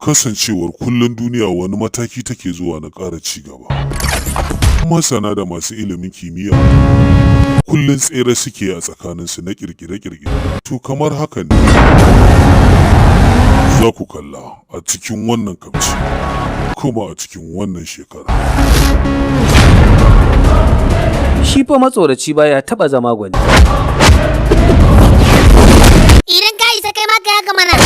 kasancewar kullum duniya wani mataki take zuwa na ƙara ci gaba. Masana da masu ilimin kimiyya kullum tsere suke a tsakaninsu na ƙirƙire-ƙirƙire. To kamar haka ne za ku kalla a cikin wannan kamci kuma a cikin wannan shekara. Shi fa matsoraci baya taɓa zama gwani. Idan ka isa kai ma ka haka mana.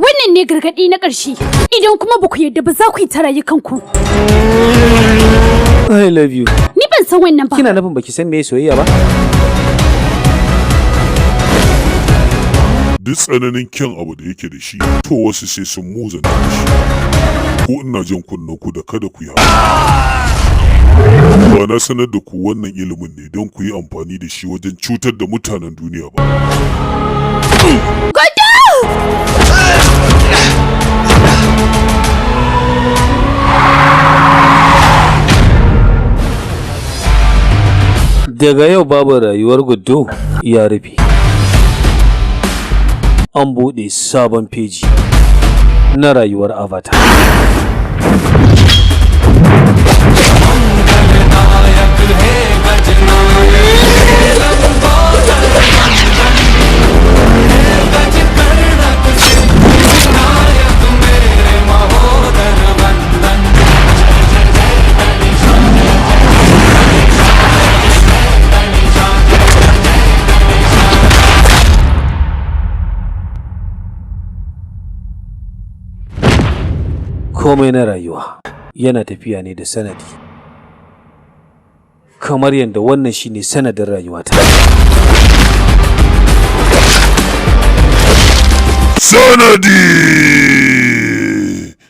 Wannan ne gargaɗi na ƙarshe. Idan kuma ba ku yadda ba za ku yi ta rayukanku. I love you. Ni ban san wannan ba. Kina nufin baki san me soyayya ba? Duk tsananin kyan abu da yake da shi, to wasu sai sun muzanta shi. Ko ina jan kunnen ku da kada ku yi haka. Ba na sanar da ku wannan ilimin ne don ku yi amfani da shi wajen cutar da mutanen duniya ba. Daga yau babu rayuwar Guddo ya rufe. An buɗe sabon feji na rayuwar Avatar. Komai na rayuwa yana tafiya ne da sanadi, kamar yadda wannan shine sanadin rayuwata. Sanadi!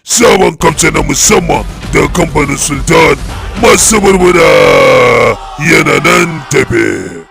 Sabon kamce na musamman daga kamfanin Sultan masu murmura yana nan tafe.